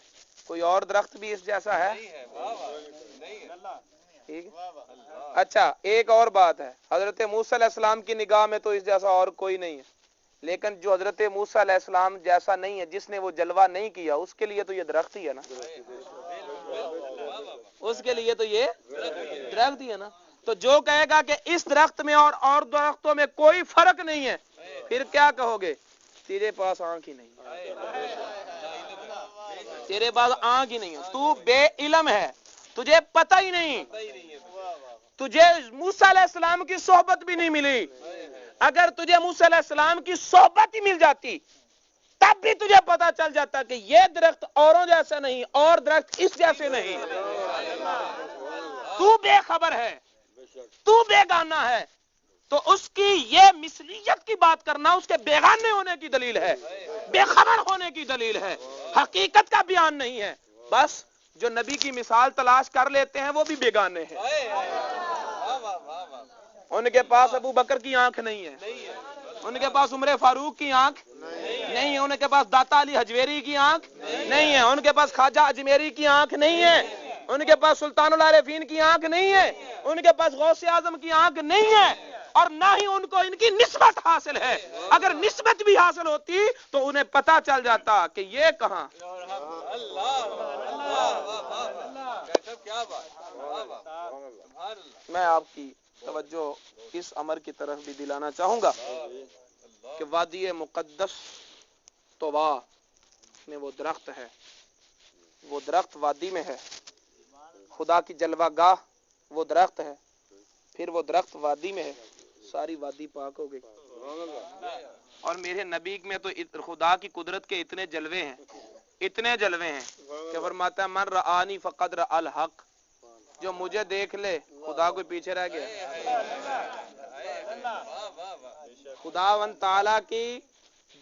کوئی اور درخت بھی اس جیسا ہے؟ ٹھیک ہے؟ اچھا ایک اور بات ہے، حضرت موسیٰ علیہ السلام کی نگاہ میں تو اس جیسا اور کوئی نہیں ہے، لیکن جو حضرت موسیٰ علیہ السلام جیسا نہیں ہے، جس نے وہ جلوہ نہیں کیا، اس کے لیے تو یہ درخت ہی ہے نا، اس کے لیے تو یہ درخت ہی ہے نا۔ تو جو کہے گا کہ اس درخت میں اور درختوں میں کوئی فرق نہیں ہے، پھر کیا کہو گے؟ تیرے پاس آنکھ ہی نہیں ہے، تیرے پاس آنکھ ہی نہیں ہے، تو بے علم ہے، تجھے پتہ ہی نہیں، تجھے موسیٰ علیہ السلام کی صحبت بھی نہیں ملی۔ اگر تجھے موسیٰ علیہ السلام کی صحبت ہی مل جاتی تب بھی تجھے پتا چل جاتا کہ یہ درخت اوروں جیسا نہیں، اور درخت اس جیسے نہیں۔ تو بے خبر ہے، تو بے گانا ہے، تو اس کی یہ مثلیت کی بات کرنا اس کے بیگانے ہونے کی دلیل ہے، بے خبر ہونے کی دلیل ہے، حقیقت کا بیان نہیں ہے۔ بس جو نبی کی مثال تلاش کر لیتے ہیں وہ بھی بیگانے ہیں، ان کے پاس ابو بکر کی آنکھ نہیں ہے، ان کے پاس عمر فاروق کی آنکھ نہیں ہے، ان کے پاس داتا علی حجویری کی آنکھ نہیں ہے، ان کے پاس خواجہ اجمیری کی آنکھ نہیں ہے، ان کے پاس سلطان العارفین کی آنکھ نہیں ہے، ان کے پاس غوث اعظم کی آنکھ نہیں ہے، اور نہ ہی ان کو ان کی نسبت حاصل ہے۔ اگر نسبت بھی حاصل ہوتی تو انہیں پتا چل جاتا کہ یہ کہاں۔ میں آپ کی توجہ اس امر کی طرف بھی دلانا چاہوں گا کہ وادی مقدس طوا میں وہ درخت ہے، وہ درخت وادی میں ہے، خدا کی جلوہ گاہ وہ درخت ہے، پھر وہ درخت وادی میں ہے، ساری وادی پاک ہو گئی۔ اور میرے نبی میں تو خدا کی قدرت کے اتنے جلوے ہیں کہ فرماتا ہے من رآنی فقد رأى الحق، جو مجھے دیکھ لے خدا کوئی پیچھے رہ گیا۔ خداوند تعالیٰ کی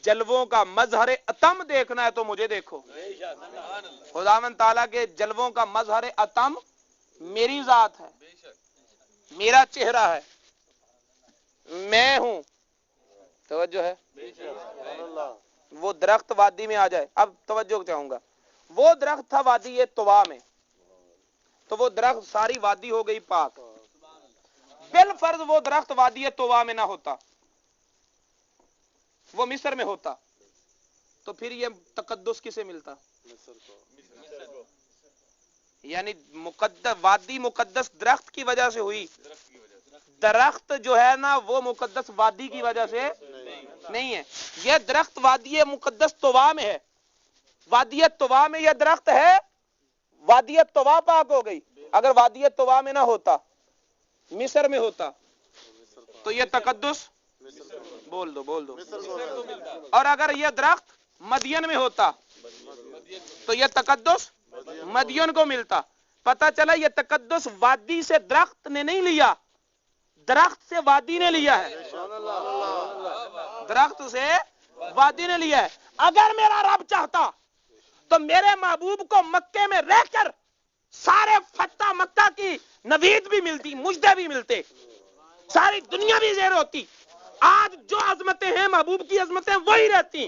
جلووں کا مظہر اتم دیکھنا ہے تو مجھے دیکھو۔ خداوند تعالیٰ کے جلووں کا مظہر اتم میری ذات ہے، میرا چہرہ ہے، میں ہوں۔ توجہ ہے؟ وہ درخت وادی میں آ جائے۔ اب توجہ چاہوں گا، وہ درخت تھا وادی طوا میں، تو وہ درخت ساری وادی ہو گئی پاک۔ بالفرض وہ درخت وادی طوا میں نہ ہوتا، وہ مصر میں ہوتا، تو پھر یہ تقدس کسے ملتا؟ یعنی مقدس وادی مقدس درخت کی وجہ سے ہوئی، درخت جو ہے نا وہ مقدس وادی کی وجہ سے نہیں ہے۔ یہ درخت وادی مقدس طوا میں ہے، وادی طوا میں یہ درخت ہے، وادی طوا پاک ہو گئی۔ اگر وادی طوا میں نہ ہوتا، مصر میں ہوتا، تو یہ تقدس بول دو اور اگر یہ درخت مدین میں ہوتا تو یہ تقدس مدین کو ملتا۔ پتہ چلا یہ تقدس وادی سے درخت نے نہیں لیا، درخت سے وادی نے لیا ہے، درخت سے وادی نے لیا ہے۔ اگر میرا رب چاہتا تو میرے محبوب کو مکے میں رہ کر سارے فتح مکہ کی نوید بھی ملتی، مجدے بھی ملتے، ساری دنیا بھی زیر ہوتی۔ آج جو عظمتیں ہیں محبوب کی عظمتیں وہی رہتی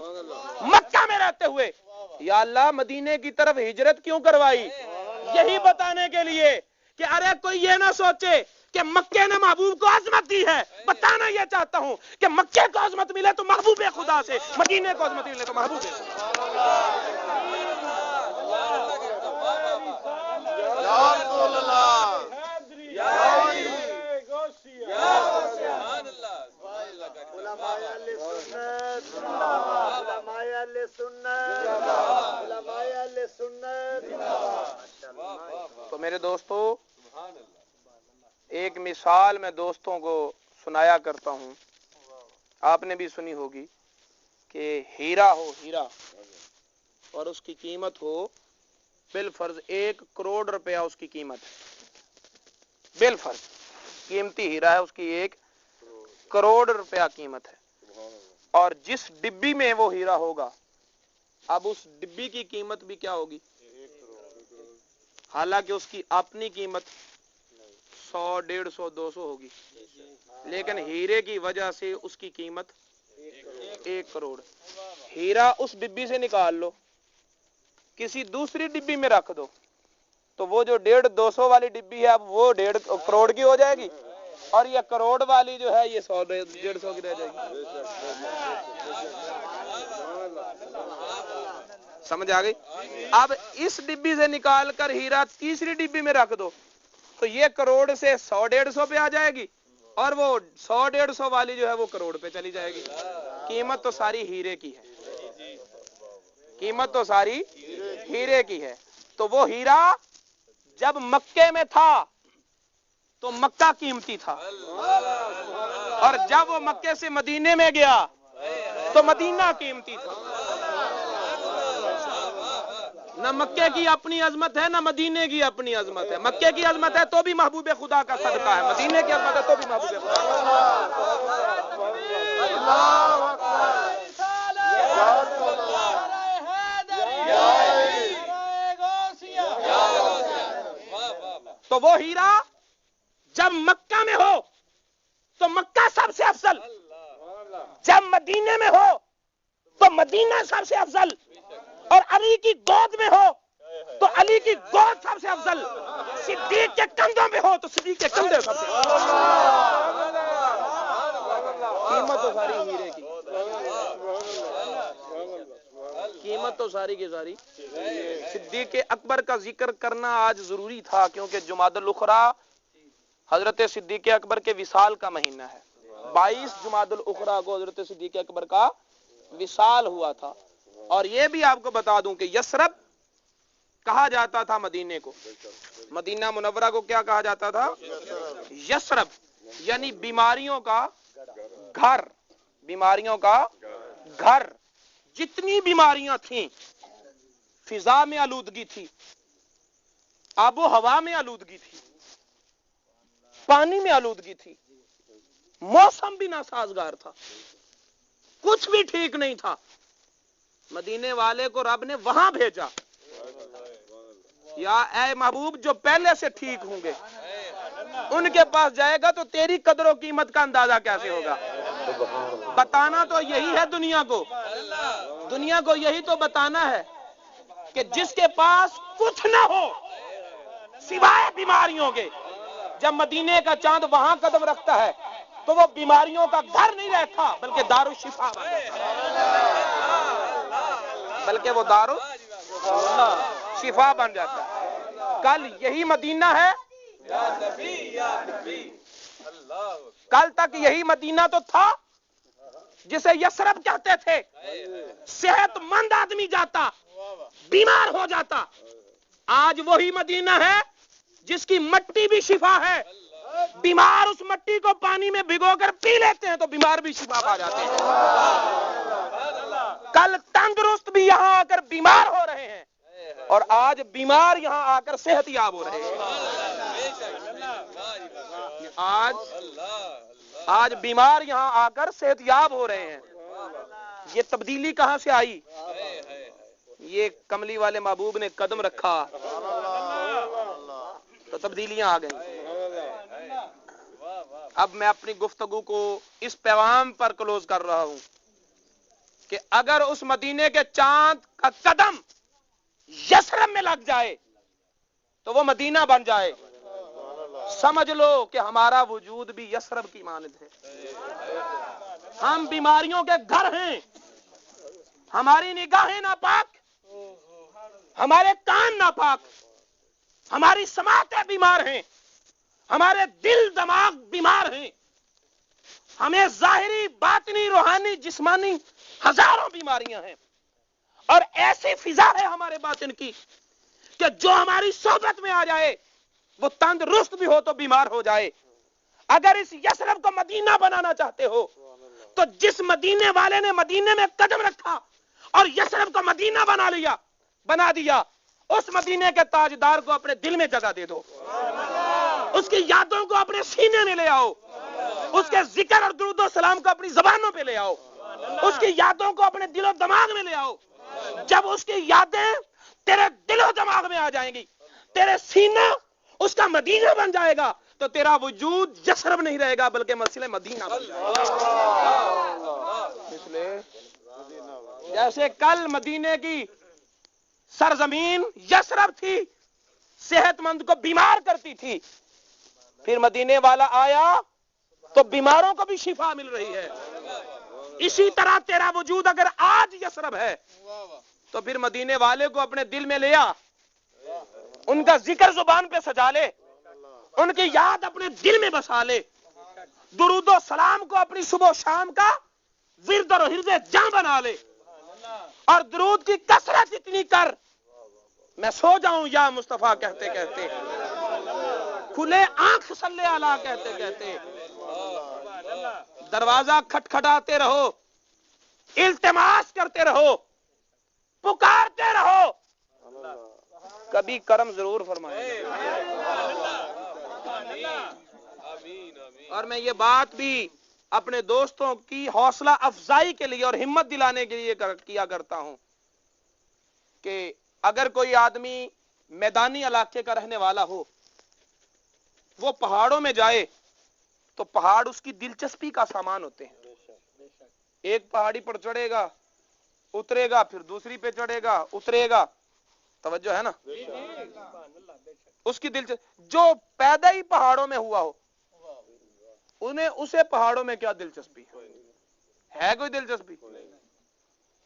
مکہ میں رہتے ہوئے۔ یا اللہ مدینے کی طرف ہجرت کیوں کروائی؟ یہی بتانے کے لیے کہ ارے کوئی یہ نہ سوچے کہ مکے نے محبوب کو عظمت دی ہے. بتانا یہ چاہتا ہوں کہ مکے کو عظمت ملے تو محبوب خدا سے, مدینے کو عظمت ملے تو محبوب تو میرے دوستو, ایک مثال میں دوستوں کو سنایا کرتا ہوں. آپ نے بھی سنی ہوگی کہ ہیرا ہو, ہیرا, اور اس کی قیمت ہو بالفرض 1 کروڑ روپیہ اس کی قیمت ہے. بالفرض قیمتی ہیرا ہے, اس کی 1 کروڑ روپیہ قیمت ہے. اور جس ڈبی میں وہ ہیرا ہوگا, اب اس ڈبی کی قیمت بھی کیا ہوگی, حالانکہ اس کی اپنی قیمت 100, 150, 200 ہوگی, لیکن ہیرے کی وجہ سے اس کی قیمت 1 کروڑ. ہیرا اس ڈبی سے نکال لو, کسی دوسری ڈبی میں رکھ دو, تو وہ جو 150, 200 والی ڈبی ہے اب وہ 1.5 کروڑ کی ہو جائے گی, اور یہ کروڑ والی جو ہے یہ 100, 150 کی رہ جائے گی. سمجھ آ گئی؟ اب اس ڈبی سے نکال کر ہیرا تیسری ڈبی میں رکھ دو تو یہ کروڑ سے 100, 150 پہ آ جائے گی, اور وہ 100, 150 والی جو ہے وہ کروڑ پہ چلی جائے گی. قیمت تو ساری ہیرے کی ہے, قیمت تو ساری ہیرے کی ہے. تو وہ ہیرا جب مکے میں تھا تو مکہ قیمتی تھا, اور جب وہ مکے سے مدینے میں گیا تو مدینہ قیمتی تھا. نہ مکے کی اپنی عظمت ہے, نہ مدینے کی اپنی عظمت ہے. مکے کی عظمت ہے تو بھی محبوب خدا کا صدقہ ہے, مدینے کی عظمت ہے تو بھی محبوب خدا تو وہ ہیرا جب مکہ میں ہو تو مکہ سب سے افضل, جب مدینے میں ہو تو مدینہ سب سے افضل, اور علی کی گود میں ہو تو علی کی گود سب سے افضل, صدیق کے کندھوں میں ہو تو صدیق کے کندھے سب سے افضل. قیمت تو ساری ہیرے کی, قیمت تو ساری کی ساری. صدیق اکبر کا ذکر کرنا آج ضروری تھا کیونکہ جمادی الاخری حضرت صدیق اکبر کے وصال کا مہینہ ہے. 22 جمادی الاخری کو حضرت صدیق اکبر کا وصال ہوا تھا. اور یہ بھی آپ کو بتا دوں کہ یثرب کہا جاتا تھا مدینے کو, مدینہ منورہ کو کیا کہا جاتا تھا, یثرب, یعنی بیماریوں کا گھر, بیماریوں کا گھر. جتنی بیماریاں تھیں, فضا میں آلودگی تھی, آب و ہوا میں آلودگی تھی, پانی میں آلودگی تھی, موسم بھی ناسازگار تھا, کچھ بھی ٹھیک نہیں تھا. مدینے والے کو رب نے وہاں بھیجا, یا اے محبوب جو پہلے سے ٹھیک ہوں گے ان کے پاس جائے گا تو تیری قدر و قیمت کا اندازہ کیسے ہوگا. بتانا تو یہی ہے دنیا کو, دنیا کو یہی تو بتانا ہے کہ جس کے پاس کچھ نہ ہو سوائے بیماریوں کے, جب مدینے کا چاند وہاں قدم رکھتا ہے تو وہ بیماریوں کا گھر نہیں رہتا بلکہ دارالشفا بن جاتا ہے, بلکہ وہ دارالشفا بن جاتا ہے. کل یہی مدینہ ہے, کل تک یہی مدینہ تو تھا جسے یثرب کہتے تھے. صحت مند آدمی جاتا بیمار ہو جاتا. آج وہی مدینہ ہے جس کی مٹی بھی شفا ہے, بیمار اس مٹی کو پانی میں بھگو کر پی لیتے ہیں تو بیمار بھی شفا پا جاتے ہیں. کل تندرست بھی یہاں آ کر بیمار ہو رہے ہیں, اور آج بیمار یہاں آ کر صحت یاب ہو رہے ہیں. آج بیمار یہاں آ کر صحت یاب ہو رہے ہیں. یہ تبدیلی کہاں سے آئی؟ یہ کملی والے محبوب نے قدم رکھا تو تبدیلیاں آ گئیں. اب میں اپنی گفتگو کو اس پیغام پر کلوز کر رہا ہوں کہ اگر اس مدینے کے چاند کا قدم یثرب میں لگ جائے تو وہ مدینہ بن جائے. سمجھ لو کہ ہمارا وجود بھی یثرب کی مانند ہے. ہم بیماریوں کے گھر ہیں. ہماری نگاہیں ناپاک، ہمارے کان ناپاک، ہماری سماعتیں بیمار ہیں، ہمارے دل دماغ بیمار ہیں، ہمیں ظاہری باطنی روحانی جسمانی ہزاروں بیماریاں ہیں. اور ایسی فضا ہے ہمارے باطن کی کہ جو ہماری صحبت میں آ جائے وہ تندرست بھی ہو تو بیمار ہو جائے. اگر اس یثرب کو مدینہ بنانا چاہتے ہو تو جس مدینے والے نے مدینے میں قدم رکھا اور یثرب کو مدینہ بنا دیا، اس مدینے کے تاجدار کو اپنے دل میں جگہ دے دو. اس کی یادوں کو اپنے سینے میں لے آؤ. اس کے ذکر اور درود و سلام کو اپنی زبانوں پہ لے آؤ. اس کی یادوں کو اپنے دل و دماغ میں لے آؤ. جب اس کی یادیں تیرے دل و دماغ میں آ جائیں گی، تیرے سینہ اس کا مدینہ بن جائے گا، تو تیرا وجود یثرب نہیں رہے گا بلکہ مسئلہ مدینہ بن جائے گا. اس لیے جیسے کل مدینے کی سرزمین یثرب تھی، صحت مند کو بیمار کرتی تھی، پھر مدینے والا آیا تو بیماروں کو بھی شفا مل رہی ہے. اسی طرح تیرا وجود اگر آج یثرب ہے تو پھر مدینے والے کو اپنے دل میں لیا، ان کا ذکر زبان پہ سجا لے، ان کی یاد اپنے دل میں بسا لے، درود و سلام کو اپنی صبح و شام کا ورد اور حرز جاں بنا لے، اور درود کی کثرت اتنی کر میں سو جاؤں یا مصطفیٰ کہتے کہتے، کھلے آنکھ صلی اللہ کہتے کہتے، دروازہ کھٹکھٹاتے رہو، التماس کرتے رہو، پکارتے رہو، کبھی کرم ضرور فرمائے. اور میں یہ بات بھی اپنے دوستوں کی حوصلہ افزائی کے لیے اور ہمت دلانے کے لیے کیا کرتا ہوں کہ اگر کوئی آدمی میدانی علاقے کا رہنے والا ہو، وہ پہاڑوں میں جائے تو پہاڑ اس کی دلچسپی کا سامان ہوتے ہیں. ایک پہاڑی پر چڑھے گا، اترے گا، پھر دوسری پہ چڑھے گا، اترے گا. توجہ ہے نا؟ اس کی دلچسپی، جو پیدا ہی پہاڑوں میں ہوا ہو اسے پہاڑوں میں کیا دلچسپی ہے کوئی دلچسپی؟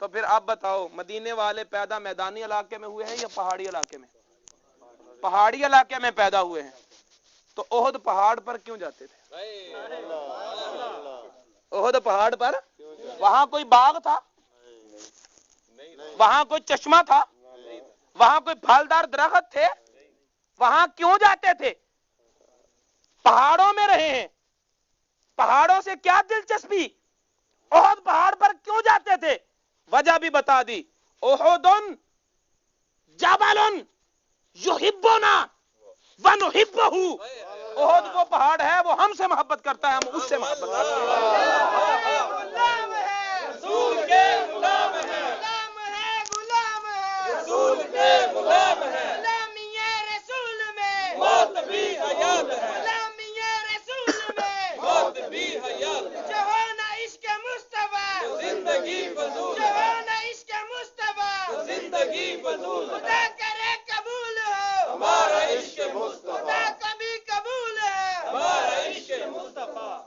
تو پھر آپ بتاؤ، مدینے والے پیدا میدانی علاقے میں ہوئے ہیں یا پہاڑی علاقے میں؟ پہاڑی علاقے میں پیدا ہوئے ہیں. تو احد پہاڑ پر کیوں جاتے تھے؟ احد پہاڑ پر وہاں کوئی باغ تھا؟ وہاں کوئی چشمہ تھا؟ وہاں کوئی پھلدار درخت تھے؟ وہاں کیوں جاتے تھے؟ پہاڑوں میں رہے ہیں، پہاڑوں سے کیا دلچسپی؟ احد پہاڑ پر کیوں جاتے تھے؟ وجہ بھی بتا دی. احد جبل یحبنا ونحبہ. احد وہ پہاڑ ہے، وہ ہم سے محبت کرتا ہے، ہم اس سے محبت کرتے ہیں. غلام ہے رسول کے، غلام ہے، غلام ہے، غلام ہے رسول کے، غلام ہے. غلامی رسول میں موت بھی حیات ہے، غلامی رسول میں موت بھی حیات ہے. جو ہو نہ عشق مصطفیٰ زندگی فضول، جو ہو نہ عشق مصطفیٰ زندگی فضول. خدا کرے قبول ہو ہمارا عشق مصطفیٰ، خدا کبھی قبول ہے ہمارا عشق مصطفیٰ.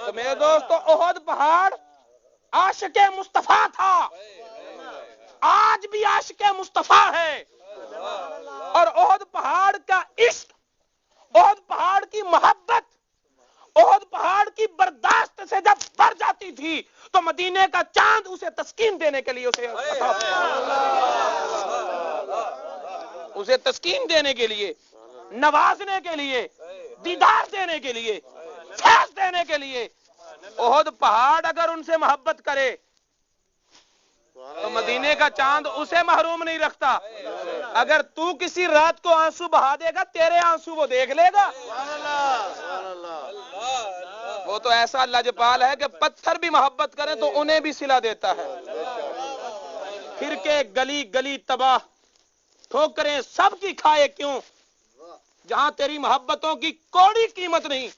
تو میرے دوستو، احد پہاڑ عاشق مصطفیٰ تھا، آج بھی عاشق مصطفیٰ ہے. اور احد پہاڑ کا عشق، احد پہاڑ کی محبت، احد پہاڑ کی برداشت سے جب بڑھ جاتی تھی تو مدینے کا چاند اسے تسکین دینے کے لیے اسے تسکین دینے کے لیے، نوازنے کے لیے، دیدار دینے کے لیے، فیض دینے کے لیے، احد پہاڑ اگر ان سے محبت کرے تو مدینے کا چاند اسے محروم نہیں رکھتا. اگر تو کسی رات کو آنسو بہا دے گا، تیرے آنسو وہ دیکھ لے گا. وہ تو ایسا لجپال ہے کہ پتھر بھی محبت کریں تو انہیں بھی صلہ دیتا ہے. پھر کے گلی گلی تباہ، ٹھوکریں سب کی کھائے کیوں. جہاں تیری محبتوں کی کوڑی قیمت نہیں،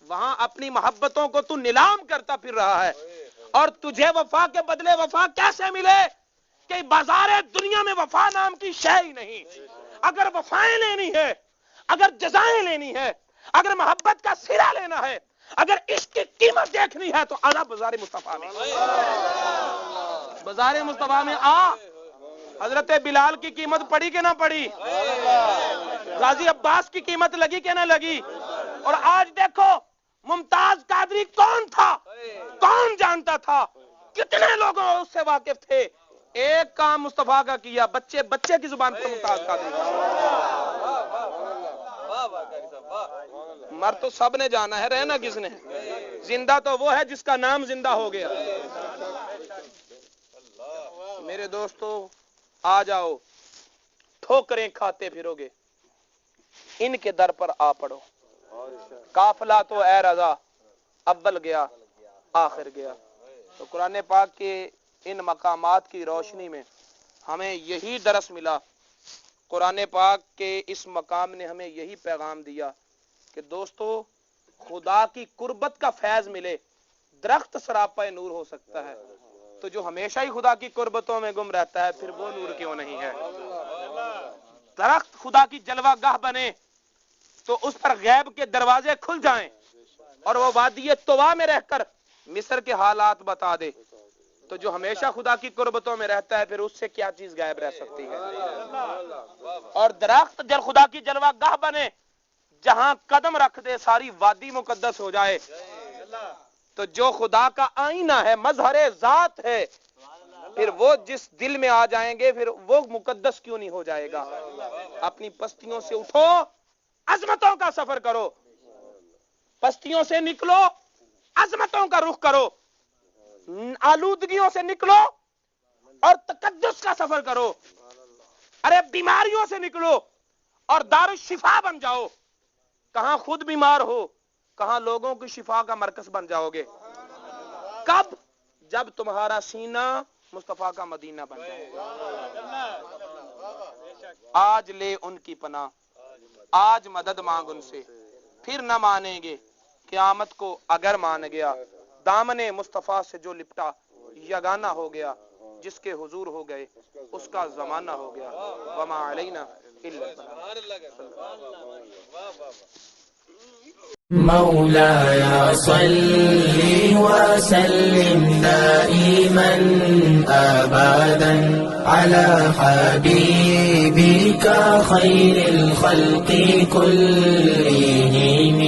وہاں اپنی محبتوں کو تو نیلام کرتا پھر رہا ہے. اور تجھے وفا کے بدلے وفا کیسے ملے کہ بازار دنیا میں وفا نام کی شے ہی نہیں. اگر وفائیں لینی ہے، اگر جزائیں لینی ہے، اگر محبت کا سرا لینا ہے، اگر عشق کی قیمت دیکھنی ہے تو آنا بازار مصطفیٰ میں، بازار مصطفیٰ میں آ۔ حضرت بلال کی قیمت پڑی کہ نہ پڑی؟ غازی عباس کی قیمت لگی کہ نہ لگی؟ اور آج دیکھو ممتاز قادری کون تھا، کون جانتا تھا، کتنے لوگوں اس سے واقف تھے؟ ایک کام مصطفیٰ کا کیا، بچے کی زبان پر ممتاز قادری، مر تو سب نے جانا ہے، رہنا کس نے؟ زندہ تو وہ ہے جس کا نام زندہ ہو گیا۔ میرے دوستو آ جاؤ، ٹھوکریں کھاتے پھرو گے، ان کے در پر آ پڑو۔ قافلہ تو اے رضا اول گیا آخر گیا۔ تو قرآن پاک کے ان مقامات کی روشنی میں ہمیں یہی درس ملا، قرآن پاک کے اس مقام نے ہمیں یہی پیغام دیا کہ دوستو خدا کی قربت کا فیض ملے، درخت سراپا نور ہو سکتا ہے، تو جو ہمیشہ ہی خدا کی قربتوں میں گم رہتا ہے پھر وہ نور کیوں نہیں ہے؟ درخت خدا کی جلوہ گاہ بنے تو اس پر غیب کے دروازے کھل جائیں، اور وہ وادی طوا میں رہ کر مصر کے حالات بتا دے، تو جو ہمیشہ خدا کی قربتوں میں رہتا ہے پھر اس سے کیا چیز غائب رہ سکتی ہے؟ اور درخت جب خدا کی جلوہ گاہ بنے، جہاں قدم رکھ دے ساری وادی مقدس ہو جائے، تو جو خدا کا آئینہ ہے، مظہر ذات ہے، پھر وہ جس دل میں آ جائیں گے پھر وہ مقدس کیوں نہیں ہو جائے گا؟ اپنی پستیوں سے اٹھو، عظمتوں کا سفر کرو، پستیوں سے نکلو، عظمتوں کا رخ کرو، آلودگیوں سے نکلو اور تقدس کا سفر کرو، ارے بیماریوں سے نکلو اور دار الشفا بن جاؤ۔ کہاں خود بیمار ہو، کہاں لوگوں کی شفا کا مرکز بن جاؤ گے؟ کب؟ جب تمہارا سینہ مصطفیٰ کا مدینہ بن جائے۔ آج لے ان کی پناہ، آج مدد مانگ ان سے، پھر نہ مانیں گے قیامت کو اگر مان گیا۔ دامن مصطفیٰ سے جو لپٹا یگانہ ہو گیا، جس کے حضور ہو گئے اس کا زمانہ ہو گیا۔ وما علینا الا مولاي صل وسلم دائما أبدا على حبيبك خير الخلق كلهم